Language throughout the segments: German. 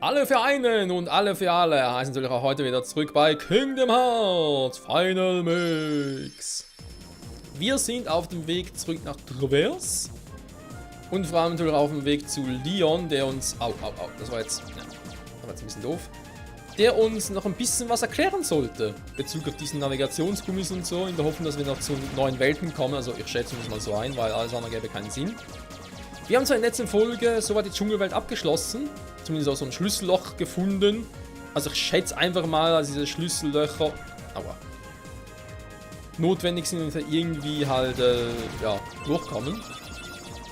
Alle für einen und alle für alle heißen natürlich auch heute wieder zurück bei Kingdom Hearts Final Mix. Wir sind auf dem Weg zurück nach Traverse und vor allem natürlich auf dem Weg zu Leon, der uns... das war jetzt ein bisschen doof. Der uns noch ein bisschen was erklären sollte, bezüglich diesen Navigationsgummis und so, in der Hoffnung, dass wir noch zu neuen Welten kommen. Also ich schätze uns mal so ein, weil alles andere gäbe keinen Sinn. Wir haben zwar in der letzten Folge soweit die Dschungelwelt abgeschlossen, zumindest auch so ein Schlüsselloch gefunden. Also ich schätze einfach mal, dass diese Schlüssellöcher notwendig sind und wir irgendwie halt ja, durchkommen.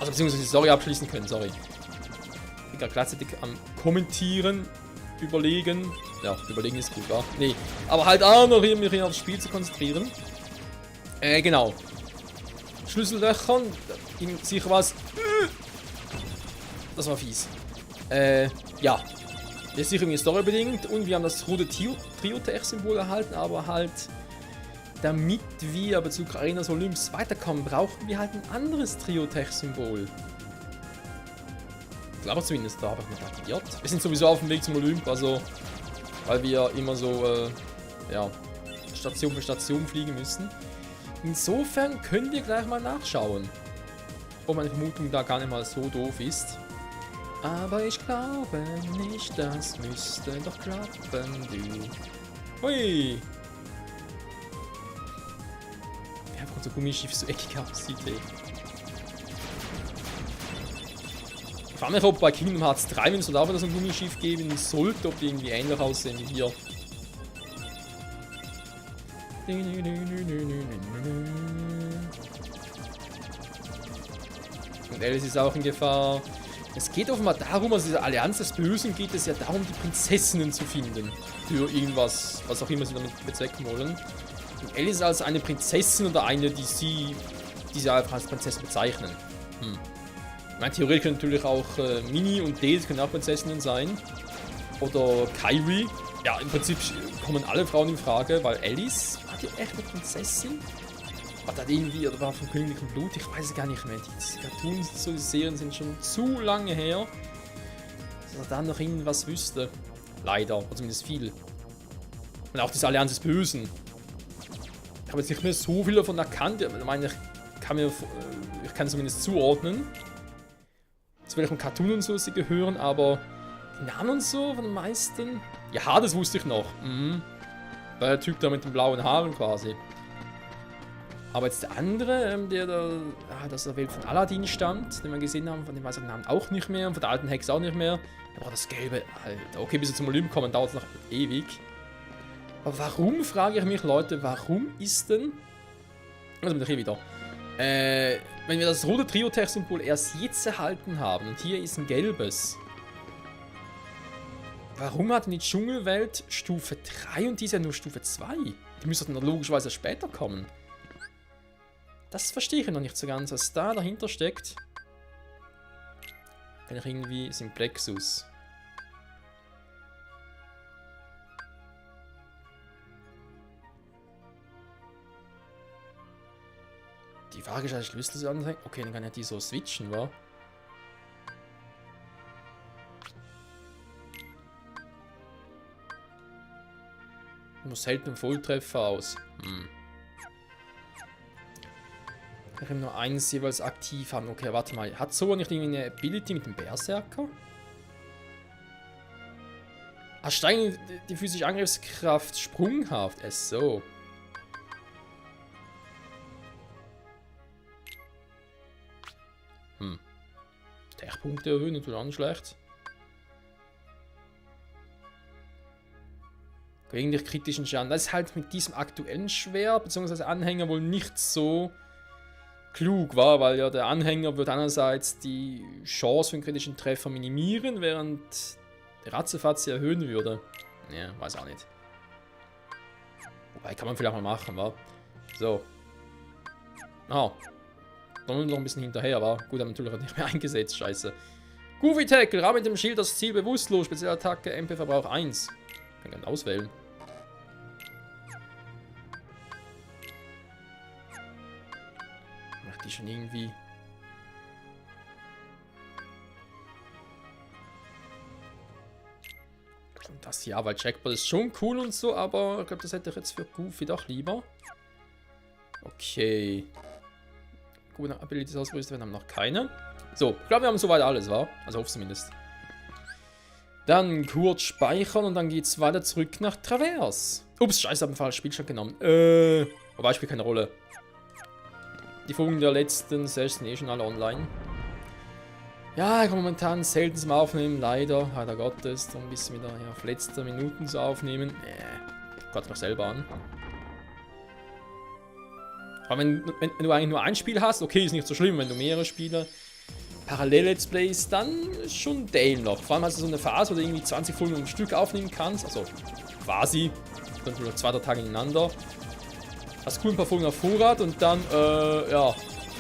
Also beziehungsweise die Story abschließen können, sorry. Ich bin gerade gleichzeitig am Kommentieren, überlegen. Ja, überlegen ist gut, wa? Nee, aber halt auch noch mich hier aufs Spiel zu konzentrieren. Genau. Schlüssellöchern, ging sicher was. Das war fies. Ja. Das ist sicher irgendwie storybedingt und wir haben das rote Trio-Tech-Symbol erhalten, aber halt, damit wir bezüglich Arenas Olymps weiterkommen, brauchen wir halt ein anderes Trio-Tech-Symbol. Ich glaube zumindest, da habe ich mich aktiviert. Wir sind sowieso auf dem Weg zum Olymp, also, weil wir immer so, ja, Station für Station fliegen müssen. Insofern können wir gleich mal nachschauen, ob meine Vermutung da gar nicht mal so doof ist. Aber ich glaube nicht, das müsste doch klappen, du. Hui! Wie einfach unser Gummischiff so eckig aussieht, ey. Ich frage mich, ob bei Kingdom Hearts 3, wenn es da wieder so ein Gummischiff geben sollte, ob die irgendwie ähnlich aussehen wie hier. Und Alice ist auch in Gefahr. Es geht offenbar darum, also dieser Allianz des Bösen geht es ja darum, die Prinzessinnen zu finden. Für irgendwas, was auch immer sie damit bezwecken wollen. Und Alice ist als eine Prinzessin oder eine, die sie einfach als Prinzessin bezeichnen. Ich meine, theoretisch können natürlich auch Mini und Daisy können auch Prinzessinnen sein. Oder Kairi. Ja, im Prinzip kommen alle Frauen in Frage, weil Alice, war die echt eine Prinzessin? War das irgendwie, oder war vom königlichen Blut? Ich weiß es gar nicht mehr. Diese Cartoons, so die Serien sind schon zu lange her, dass er dann noch irgendwas wüsste. Leider, oder zumindest viel. Und auch diese Allianz des Bösen. Ich habe jetzt nicht mehr so viel davon erkannt. Ich meine, ich kann zumindest zuordnen, zu welchem Cartoon und so sie gehören, aber die Namen und so von den meisten. Ja, das wusste ich noch. Der Typ da mit den blauen Haaren quasi. Aber jetzt der andere, der aus der Welt von Aladdin stammt, den wir gesehen haben, von dem weiß ich den Namen auch nicht mehr und von der alten Hexe auch nicht mehr. Aber das Gelbe, Alter. Okay, bis wir zum Olymp kommen, dauert es noch ewig. Aber warum, frage ich mich, Leute, warum ist denn... Also bin ich hier wieder. Wenn wir das rote Trio-Tech-Symbol erst jetzt erhalten haben und hier ist ein gelbes. Warum hat denn die Dschungelwelt Stufe 3 und die ist ja nur Stufe 2? Die müsste dann logischerweise später kommen. Das verstehe ich noch nicht so ganz, was da dahinter steckt. Wenn ich irgendwie Simplexus. Die Frage ist, als Schlüssel so anhängen. Okay, dann kann ja die so switchen, wa? Muss selten im Volltreffer aus. Ich kann nur eins jeweils aktiv haben. Okay, warte mal. Hat so nicht irgendwie eine Ability mit dem Berserker? Steigen die physische Angriffskraft sprunghaft. So. Tech-Punkte erhöhen, natürlich auch nicht schlecht. Eigentlich kritischen Schaden. Das ist halt mit diesem aktuellen Schwert bzw. Anhänger wohl nicht so klug, war, weil ja der Anhänger wird einerseits die Chance für einen kritischen Treffer minimieren, während der Ratzefatze erhöhen würde. Ja, weiß auch nicht. Wobei, kann man vielleicht mal machen, wa? So. Dann noch ein bisschen hinterher, aber gut, haben natürlich nicht mehr eingesetzt, scheiße. Goofy Tackle, Rahmen mit dem Schild das Ziel bewusstlos, Spezialattacke, MP-Verbrauch 1. Kann gerne auswählen. Macht die schon irgendwie... Das ja, weil Jackpot ist schon cool und so, aber ich glaube, das hätte ich jetzt für Goofy doch lieber. Okay. Gute Abilities ausgerüstet, wir haben noch keine. So, ich glaube, wir haben soweit alles, wa? Also hoffe zumindest. Dann kurz speichern und dann geht's weiter zurück nach Traverse. Ups, scheiße, hab einen falschen Spielstand genommen. Aber spielt keine Rolle. Die Folgen der letzten Session sind eh schon alle online. Ja, ich kann momentan selten zum Aufnehmen, leider. Leider Gottes, um ein bisschen wieder auf letzte Minuten zu aufnehmen. Gott mich selber an. Aber wenn du eigentlich nur ein Spiel hast, okay, ist nicht so schlimm. Wenn du mehrere Spiele Parallel-Let's Plays, dann ist schon Dale noch. Vor allem hast du so eine Phase, wo du irgendwie 20 Folgen am Stück aufnehmen kannst. Also quasi. Dann nur 2-3 Tage ineinander. Hast cool ein paar Folgen auf Vorrat und dann, ja,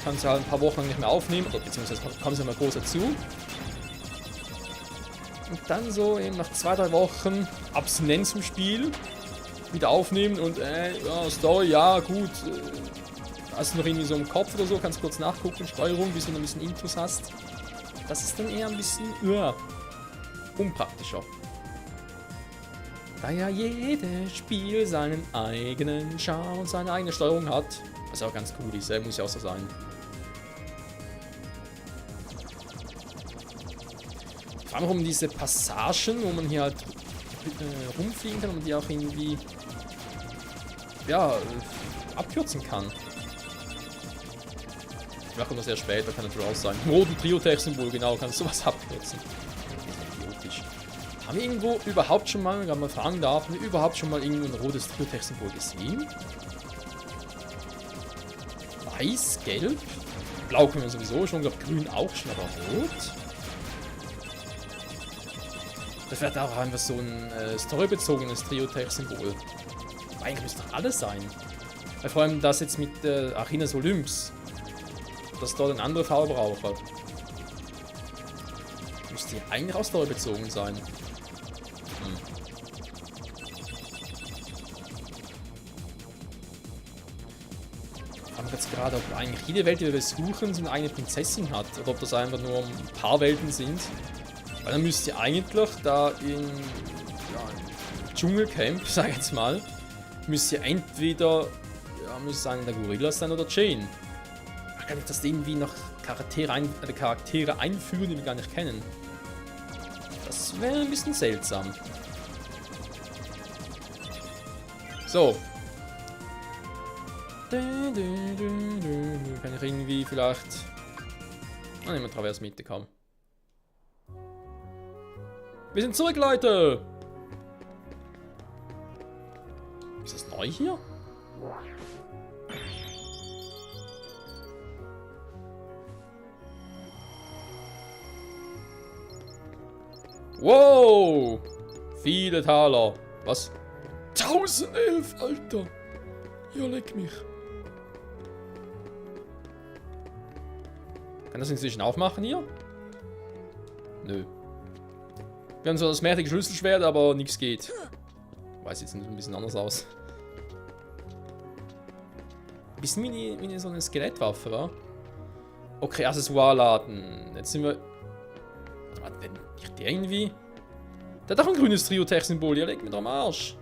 kannst du halt ein paar Wochen lang nicht mehr aufnehmen. Oder beziehungsweise kommst du ja mal groß dazu. Und dann so eben nach 2-3 Wochen Abstinenz zum Spiel wieder aufnehmen und, ja, Story, ja, gut. Hast du noch irgendwie so im Kopf oder so, kannst kurz nachgucken, Steuerung, bis du noch ein bisschen Intus hast. Das ist dann eher ein bisschen, ja, unpraktischer. Da ja jedes Spiel seinen eigenen Charme und seine eigene Steuerung hat. Was auch ganz cool ist, muss ja auch so sein. Vor allem um diese Passagen, wo man hier halt rumfliegen kann und die auch irgendwie, ja, abkürzen kann. Ja, kommt das sehr später, kann natürlich auch sein. Im roten Trio-Tech-Symbol, genau, kannst du sowas abkürzen. Idiotisch. Haben wir irgendwo überhaupt schon mal, wenn man mal fragen darf, haben wir überhaupt schon mal irgendwo ein rotes Trio-Tech-Symbol gesehen? Weiß, gelb, blau können wir sowieso schon, ich glaube grün auch schon, aber rot? Das wäre auch einfach so ein storybezogenes Trio-Tech-Symbol. Eigentlich müsste doch alles sein. Weil vor allem das jetzt mit Arenas Olymps, dass dort eine andere Farbe brauche. Müsste eigentlich auch storybezogen sein. Ich frage mich jetzt gerade, ob eigentlich jede Welt, die wir besuchen, so eine eigene Prinzessin hat. Oder ob das einfach nur ein paar Welten sind. Weil dann müsste ihr eigentlich da im Dschungelcamp, sag ich jetzt mal, müsste ihr entweder, ja, müsste einer der Gorillas sein oder Jane. Kann ich das irgendwie noch Charaktere einführen, die wir gar nicht kennen? Das wäre ein bisschen seltsam. So. Kann ich irgendwie vielleicht... Ah, nehmen wir Traverse Mitte, komm. Wir sind zurück, Leute! Ist das neu hier? Wow! Viele Taler. Was? 1011, Alter! Ja, leck mich. Kann das inzwischen aufmachen hier? Nö. Wir haben so das mächtige Schlüsselschwert, aber nichts geht. Weiß jetzt ein bisschen anders aus. Ein bisschen wie so eine Skelettwaffe, wa? Okay, Accessoire laden. Jetzt sind wir... Warte, wenn nicht der irgendwie... Der hat doch ein grünes Trio-Tech-Symbol. Ja, leg mir doch am Arsch.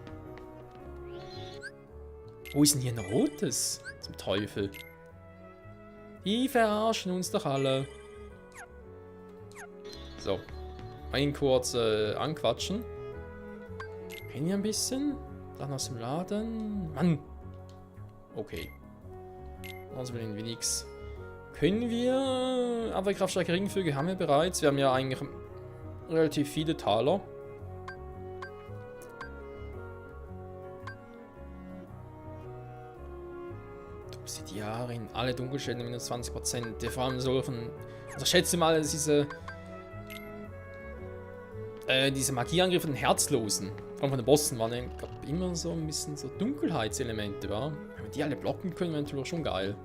Wo ist denn hier ein rotes? Zum Teufel. Die verarschen uns doch alle. So. Ein kurz anquatschen. Kennen wir ein bisschen? Dann aus dem Laden. Mann. Okay. Also will irgendwie nichts. Können wir... Abwehrkraftstärke Ringfüge haben wir bereits. Wir haben ja eigentlich relativ viele Taler. Obsidiarin, alle Dunkelschäden minus 20%. Vor allem so von... Also schätze mal, dass diese Magieangriffe von den Herzlosen, vor allem von den Bossen, waren ja, glaub, immer so ein bisschen so Dunkelheitselemente, wa? Wenn wir die alle blocken können, wäre natürlich schon geil.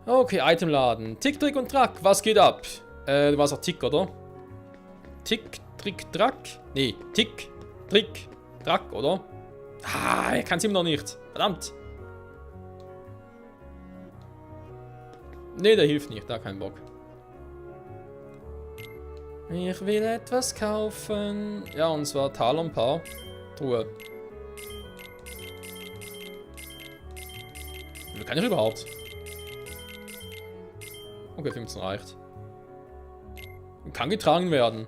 Okay, Itemladen. Tick, Trick und Track, was geht ab? Du warst auch Tick, oder? Tick, Trick, Track? Nee, Tick, Trick, Track, oder? Ah, ich kann es immer noch nicht. Verdammt. Nee, der hilft nicht, da kein Bock. Ich will etwas kaufen. Ja, und zwar Talonpaar. Truhe. Wie viel kann ich überhaupt? Okay, 15 reicht. Kann getragen werden.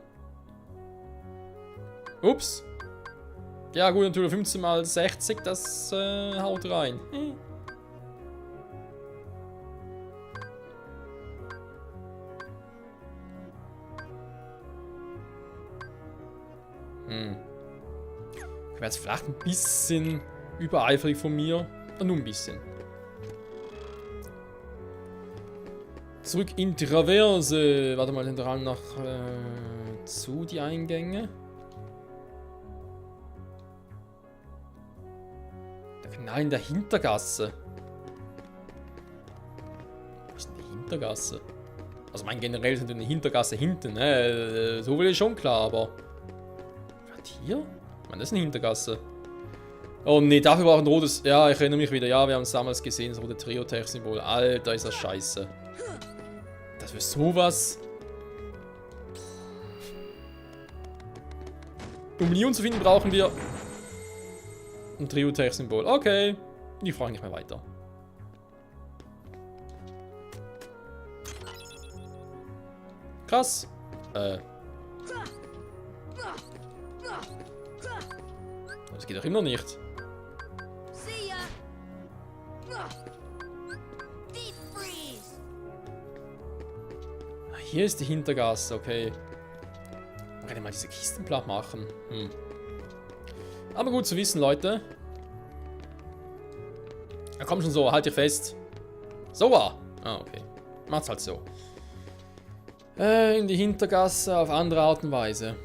Ups. Ja gut, natürlich 15 mal 60, das haut rein. Ich wäre jetzt vielleicht ein bisschen übereifrig von mir. Nur ein bisschen. Zurück in Traverse. Warte mal, den Drang nach zu die Eingänge. Der Final in der Hintergasse. Was ist denn die Hintergasse? Also mein generell sind eine Hintergasse hinten, ne? So will ich schon klar, aber. Was hier? Ich meine, das ist eine Hintergasse. Oh ne, dafür war ein rotes. Ja, ich erinnere mich wieder. Ja, wir haben es damals gesehen, das rote Trio-Tech-Symbol. Alter, ist das scheiße. Dass wir sowas. Um Leon zu finden, brauchen wir ein Trio-Tech-Symbol. Okay. Ich frage nicht mehr weiter. Krass. Das geht doch immer noch nicht. Hier ist die Hintergasse, okay. Man kann ja mal diese Kisten platt machen. Aber gut zu wissen, Leute. Ja, komm schon so, halt dich fest. So. Ah, okay. Macht's halt so. In die Hintergasse auf andere Art und Weise.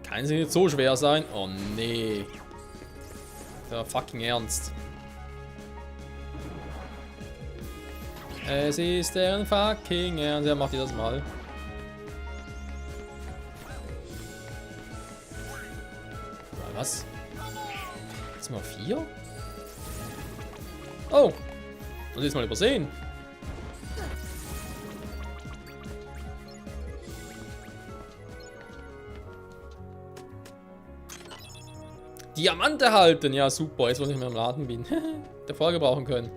Kann sie nicht so schwer sein. Oh nee. Der fucking Ernst. Es ist deren fucking Ernst. Ja, macht ihr das mal. Was? Jetzt mal 4? Oh! Und jetzt mal übersehen. Diamant erhalten! Ja, super. Jetzt, wo ich mehr im Laden bin. Davor gebrauchen können.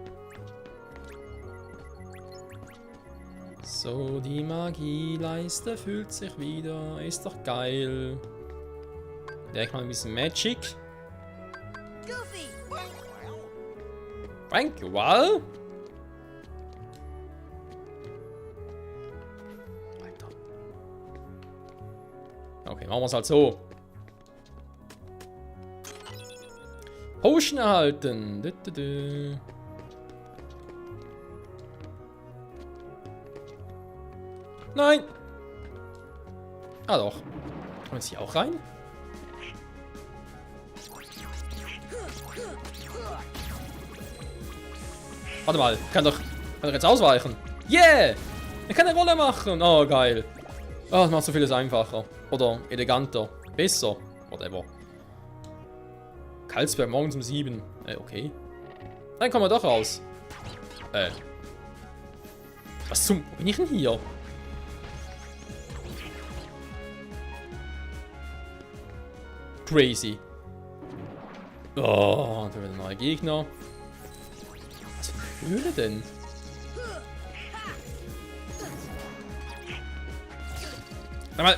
So, die Magieleiste fühlt sich wieder. Ist doch geil. Direkt mal ein bisschen Magic. Thank you, well. Alter. Okay, machen wir es halt so. Potion erhalten. Nein! Ah doch. Kommen wir jetzt hier auch rein? Warte mal, kann doch jetzt ausweichen. Yeah! Ich kann eine Rolle machen. Oh, geil. Oh, das macht so vieles einfacher. Oder eleganter. Besser. Whatever. Karlsberg morgens um 7. Okay. Dann kommen wir doch raus. Was zum... Wo bin ich denn hier? Crazy. Oh, da wird ein neuer Gegner. Was für eine Höhle denn? Sag mal.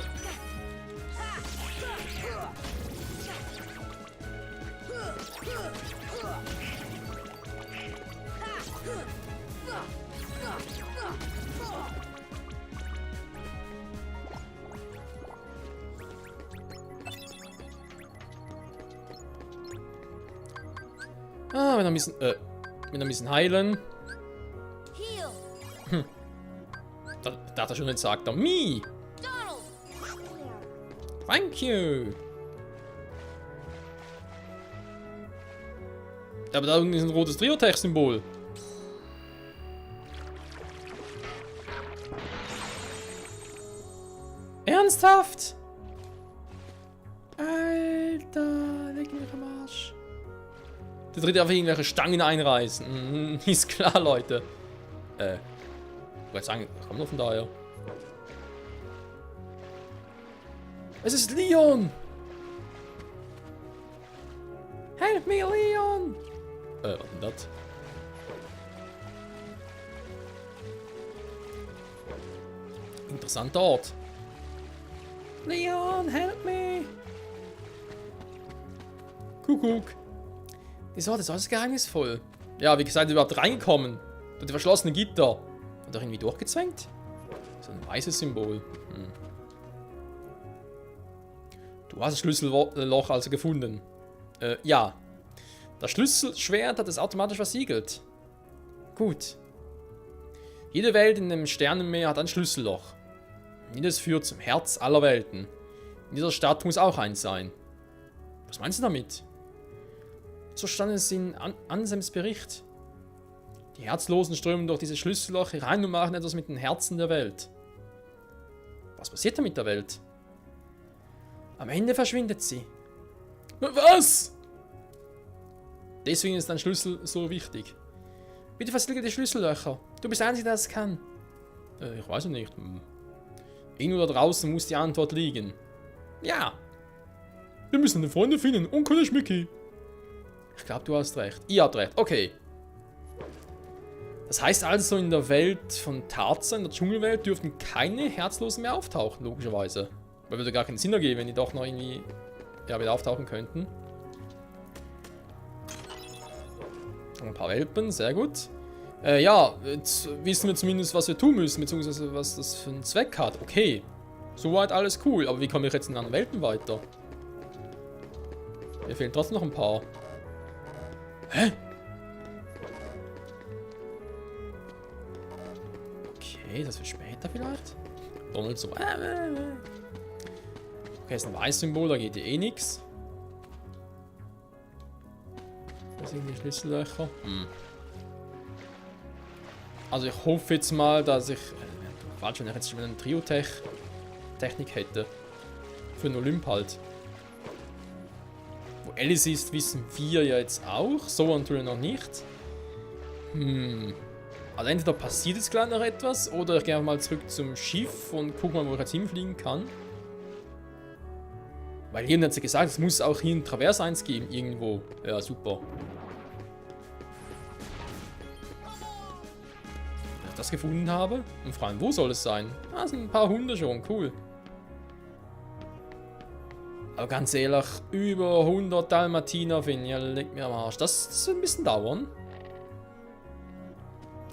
Ah, wenn ein bisschen heilen. Da hat er schon nicht gesagt. Me! Thank you! Aber da unten ist ein rotes Trio-Tech-Symbol. Ernsthaft? Alter, leg mich am Arsch. Der dritte einfach irgendwelche Stangen einreißen. Ist klar, Leute. Ich wollte sagen, ich komme noch von daher. Es ist Leon! Help me, Leon! Was denn das? Interessanter Ort. Leon, help me! Kuckuck. Diese Ort ist alles geheimnisvoll. Ja, wie gesagt, überhaupt reingekommen. Durch die verschlossenen Gitter. Und doch irgendwie durchgezwängt? So ein weißes Symbol. Du hast das Schlüsselloch also gefunden. Ja. Das Schlüsselschwert hat es automatisch versiegelt. Gut. Jede Welt in dem Sternenmeer hat ein Schlüsselloch. Jedes führt zum Herz aller Welten. In dieser Stadt muss auch eins sein. Was meinst du damit? So stand es in Anselms Bericht. Die Herzlosen strömen durch dieses Schlüsselloch herein und machen etwas mit den Herzen der Welt. Was passiert da mit der Welt? Am Ende verschwindet sie. Was? Deswegen ist dein Schlüssel so wichtig. Bitte versiegle die Schlüssellöcher. Du bist der Einzige, der es kann. Ich weiß es nicht. Irgendwo da draußen muss die Antwort liegen. Ja. Wir müssen eine Freunde finden und können Schmicki. Ich glaube, du hast recht. Ihr habt recht. Okay. Das heißt also, in der Welt von Tarzan, in der Dschungelwelt, dürften keine Herzlosen mehr auftauchen, logischerweise. Weil würde gar keinen Sinn ergeben, wenn die doch noch irgendwie wieder auftauchen könnten. Ein paar Welpen, sehr gut. Ja, jetzt wissen wir zumindest, was wir tun müssen, beziehungsweise was das für einen Zweck hat. Okay, soweit alles cool, aber wie komme ich jetzt in anderen Welten weiter? Mir fehlen trotzdem noch ein paar. Hä? Okay, das wird später vielleicht. Donald so. Okay, ist ein Weiß-Symbol, da geht eh nichts. Das sind die Schlüssellöcher. Also ich hoffe jetzt mal, dass ich... Falsch, wenn ich jetzt schon eine Trio-Technik hätte. Für den Olymp halt. Wo Alice ist, wissen wir ja jetzt auch. So natürlich noch nicht. Also entweder passiert jetzt gleich noch etwas, oder ich gehe mal zurück zum Schiff und gucke mal, wo ich jetzt hinfliegen kann. Weil hier hat sie gesagt, es muss auch hier ein Travers 1 geben, irgendwo. Ja, super. Wenn ich das gefunden habe. Und fragen, wo soll es sein? Ah, sind ein paar Hunde schon, cool. Aber ganz ehrlich, über 100 Dalmatiner finden, ja, legt mir am Arsch. Das wird ein bisschen dauern.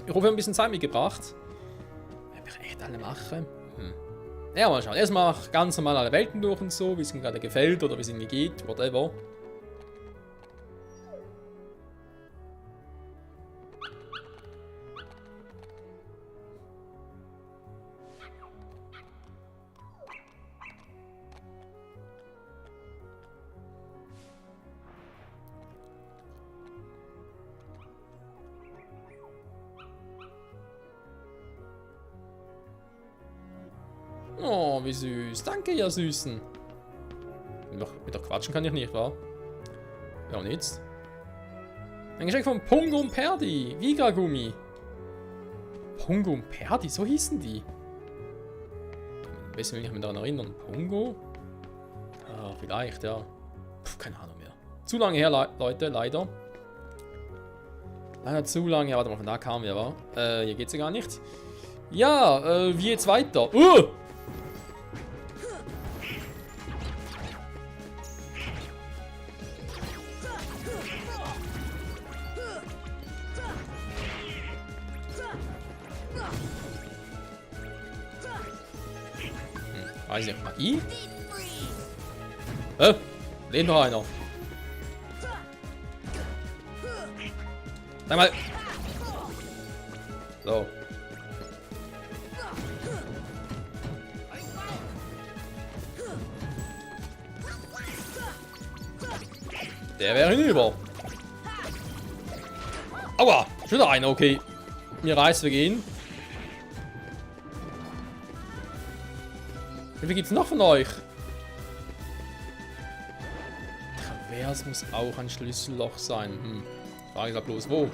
Ich hoffe, wir haben ein bisschen Zeit mitgebracht. Ob ich echt alle mache? Ja, mal schauen. Erstmal ganz normal alle Welten durch und so, wie es ihm gerade gefällt oder wie es ihm geht, whatever. Oh, wie süß. Danke, ihr Süßen. Mit der quatschen kann ich nicht, wa? Ja, und jetzt? Ein Geschenk von Pongo und Perdi. Vigra-Gummi. Pongo und Perdi, so hießen die. Am besten will ich mich daran erinnern. Pongo? Ah, vielleicht, ja. Puh, keine Ahnung mehr. Zu lange her, Leute, leider. Leider zu lange. Ja, warte mal, von da kamen wir, wa? Hier geht's ja gar nicht. Ja, wie geht's weiter? Weiß ich, Magie? Lebt noch einer. Sag mal. So. Der wäre hinüber. Aua, schon wieder einer, okay. Mir reißt, wir gehen. Wie viel gibt's noch von euch? Travers muss auch ein Schlüsselloch sein. Frage ist bloß wo.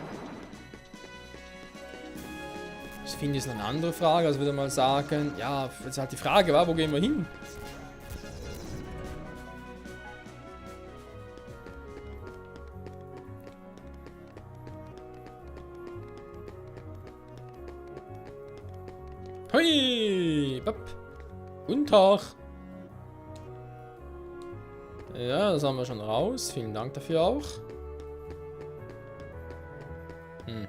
Ich finde, das ist eine andere Frage. Also würde mal sagen, ja, jetzt halt die Frage, wo gehen wir hin? Hui! Bap. Guten Tag. Ja, das haben wir schon raus. Vielen Dank dafür auch. Hm.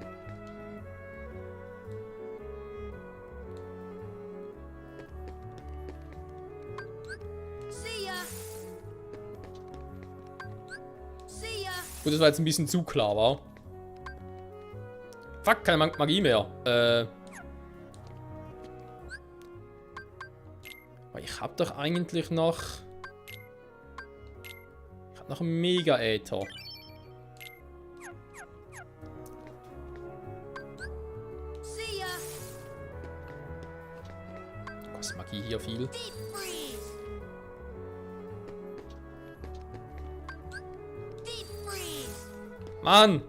Gut, das war jetzt ein bisschen zu klar, war. Fuck, keine Magie mehr. Aber ich hab doch eigentlich noch... Ich hab noch einen Mega-Äther. Kostet Magie hier viel. Mann!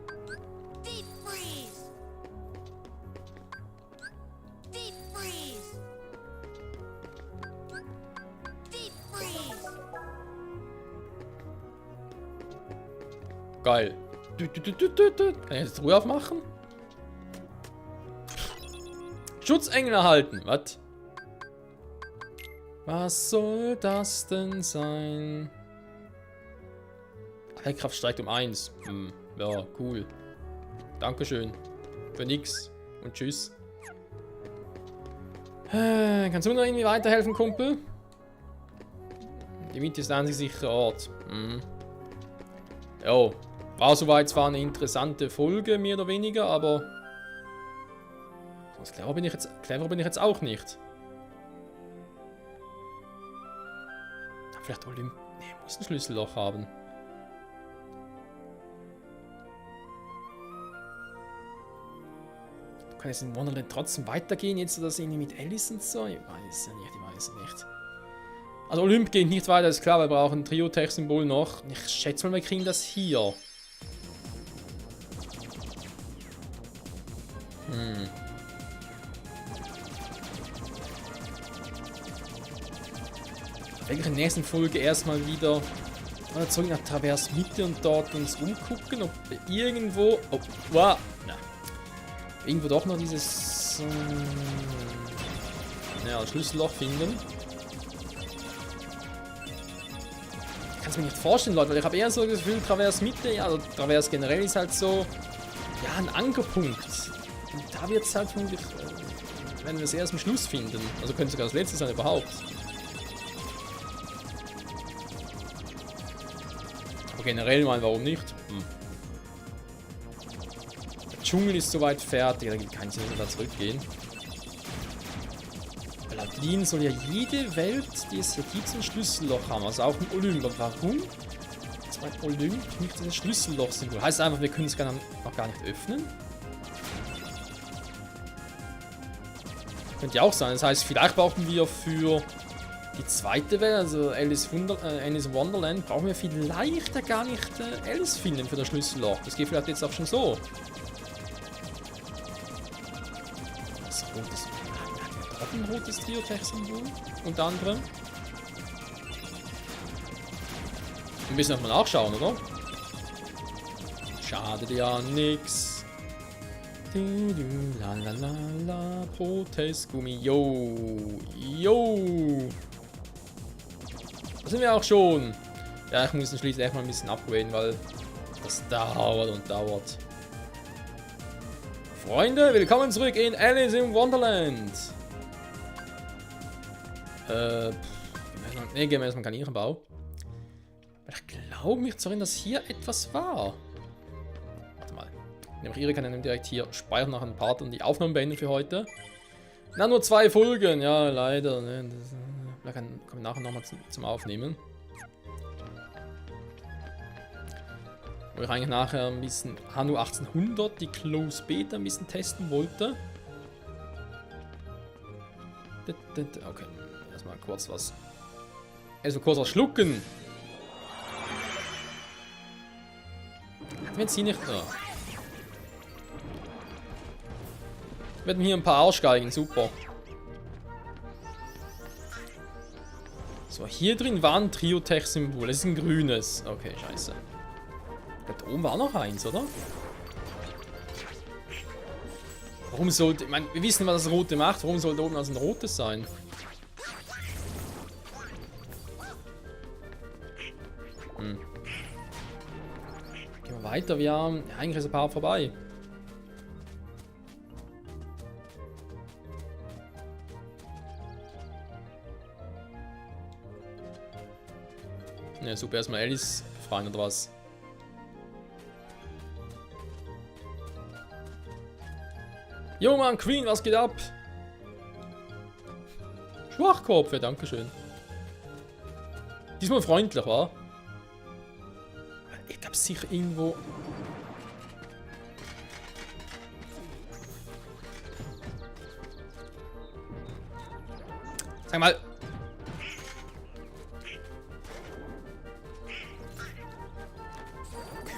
Geil. Kann ich jetzt Ruhe aufmachen? Schutzengel erhalten. Was? Was soll das denn sein? Heilkraft steigt um 1. Ja, cool. Dankeschön. Für nix. Und tschüss. Kannst du noch irgendwie weiterhelfen, Kumpel? Die Miete ist der einzig sichere Ort. Jo. War soweit zwar eine interessante Folge, mehr oder weniger, aber... Clever bin ich jetzt auch nicht. Vielleicht Olymp... Ne, muss ein Schlüsselloch haben. Kann es in Wonderland trotzdem weitergehen, jetzt oder das irgendwie mit Alice und so? Ich weiß ja nicht, Also Olymp geht nicht weiter, ist klar, wir brauchen ein Trio-Tech-Symbol noch. Ich schätze mal, wir kriegen das hier. Eigentlich in der nächsten Folge erstmal wieder zurück nach Travers Mitte und dort uns umgucken, ob wir irgendwo... Oh, wow! Na. Irgendwo doch noch dieses ja, Schlüsselloch finden. Ich kann es mir nicht vorstellen, Leute, weil ich habe eher so das Gefühl, Travers Mitte, ja, also Travers generell ist halt so, ja, ein Ankerpunkt. Und da wird es halt vermutlich, wenn wir es erst am Schluss finden. Also könnte es sogar das letzte sein überhaupt. Aber generell mal, warum nicht? Der Dschungel ist soweit fertig, da gibt es keinen Sinn, dass wir da zurückgehen. Paladin soll ja jede Welt, die es hier gibt, ein Schlüsselloch haben, also auch ein Olymp. Aber warum? Das war Olymp nicht das Schlüsselloch-Symbol. Heißt einfach, wir können es noch gar nicht öffnen? Könnte ja auch sein. Das heißt, vielleicht brauchen wir für die zweite Welt, also Alice Wonderland, brauchen wir vielleicht ja gar nicht Alice finden für das Schlüsselloch. Das geht vielleicht jetzt auch schon so. Das rotes, auch ein rotes Trio-Tech-Symbol, unter anderem. Wir müssen nochmal nachschauen, oder? Schadet ja nix. La la la la, Protestgummi, yo, yo. Da sind wir auch schon. Ja, ich muss ihn schließlich echt mal ein bisschen upgraden, weil das dauert und dauert. Freunde, willkommen zurück in Alice in Wonderland. Ne, gehen wir erstmal Kaninchenbau. Ich glaube mich zu erinnern, dass hier etwas war. Warte mal. Nämlich Ihre kann dann direkt hier speichern nach einem Part und die Aufnahmen beenden für heute. Na, nur 2 Folgen. Ja, leider. Ne, da kommen wir nachher nochmal zum Aufnehmen. Wo ich eigentlich nachher ein bisschen Hanu 1800, die Close Beta, ein bisschen testen wollte. Okay, erstmal kurz was. Erstmal kurz was schlucken. Hatten wir jetzt hier nicht. Oh. Wir hatten hier ein paar Arschgeigen, super. So, hier drin war ein Trio-Tech-Symbol. Das ist ein grünes. Okay, scheiße. Da oben war noch eins, oder? Warum sollte... Ich meine, wir wissen, was das Rote macht. Warum sollte oben also ein Rotes sein? Hm. Gehen wir weiter. Wir haben... Ja, eigentlich ist ein paar vorbei. Ja, super. Erstmal Alice befreien oder was? Jo Mann, Queen, was geht ab? Schwachkopf, ja, dankeschön. Diesmal freundlich, wa? Ich glaube sicher irgendwo... Sag mal...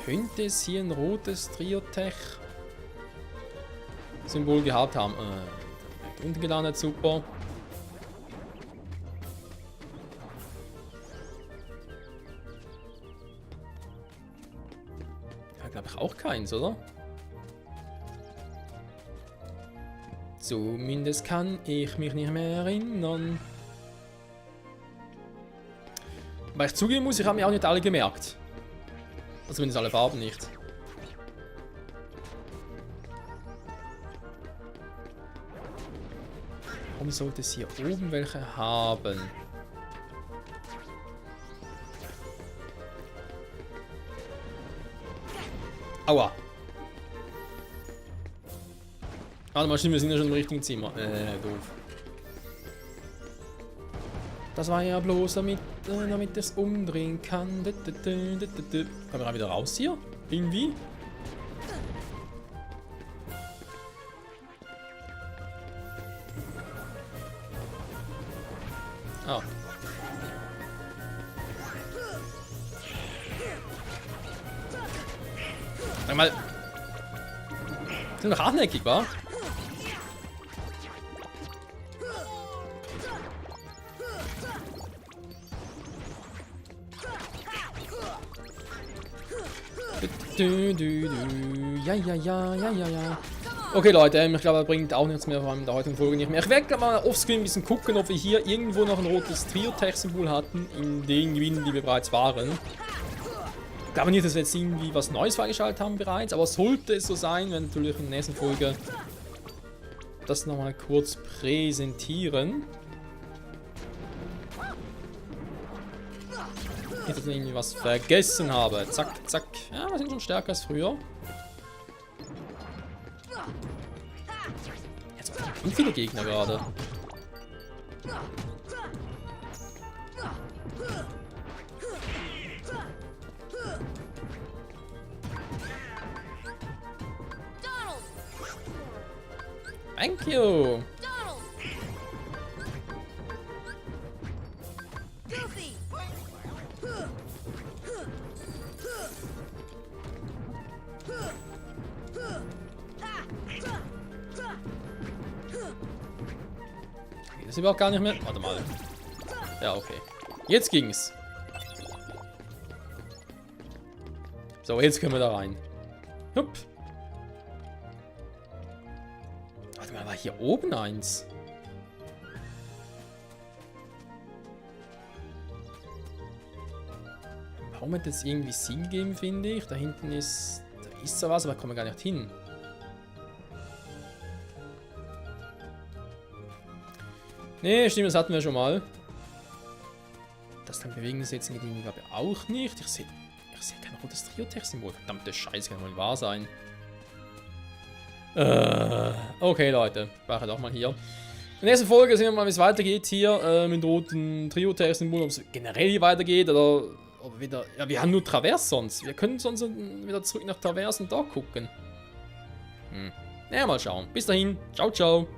Könnte es hier ein rotes Triotech-Symbol gehabt haben? Unten gelandet, super. Ja, glaube ich auch keins, oder? Zumindest kann ich mich nicht mehr erinnern. Weil ich zugeben muss, ich habe mir auch nicht alle gemerkt. Also zumindest alle Farben nicht. Warum sollte es hier oben welche haben? Aua. Warte mal, stimmt, wir sind ja schon im richtigen Zimmer. Doof. Das war ja bloß, damit es umdrehen kann. Kommen wir wieder raus hier? Irgendwie? Ah. Sag mal. Sind doch hartnäckig, wa? Ja. Okay, Leute, ich glaube, er bringt auch nichts mehr, vor allem in der heutigen Folge nicht mehr. Ich werde mal offscreen ein bisschen gucken, ob wir hier irgendwo noch ein rotes Triotech-Symbol hatten, in den Gewinnen, die wir bereits waren. Ich glaube nicht, dass wir jetzt irgendwie was Neues freigeschaltet haben bereits, aber sollte es so sein, wenn natürlich in der nächsten Folge das nochmal kurz präsentieren. Nicht, dass ich irgendwie was vergessen habe. Zack, zack. Ja, wir sind schon stärker als früher. Jetzt sind viele Gegner gerade. Thank you. Das ist überhaupt gar nicht mehr. Warte mal. Ja, okay. Jetzt ging's. So, jetzt können wir da rein. Hup. Warte mal, war hier oben eins? Warum hat das irgendwie Sinn gegeben, finde ich? Da hinten ist... Da ist zwar was, aber da kommen wir gar nicht hin. Nee, stimmt, das hatten wir schon mal. Das dann bewegen sie jetzt irgendwie, glaube ich, auch nicht. Ich sehe kein rotes Triotech-Symbol. Verdammte Scheiße, kann wohl wahr sein. Okay, Leute. Ich mache doch mal hier. In der nächsten Folge sehen wir mal, wie es weitergeht hier mit roten Triotech-Symbol. Ob es generell hier weitergeht oder ob wieder... Ja, wir haben nur Traverse sonst. Wir können sonst wieder zurück nach Traverse und da gucken. Ja, mal schauen. Bis dahin. Ciao, ciao.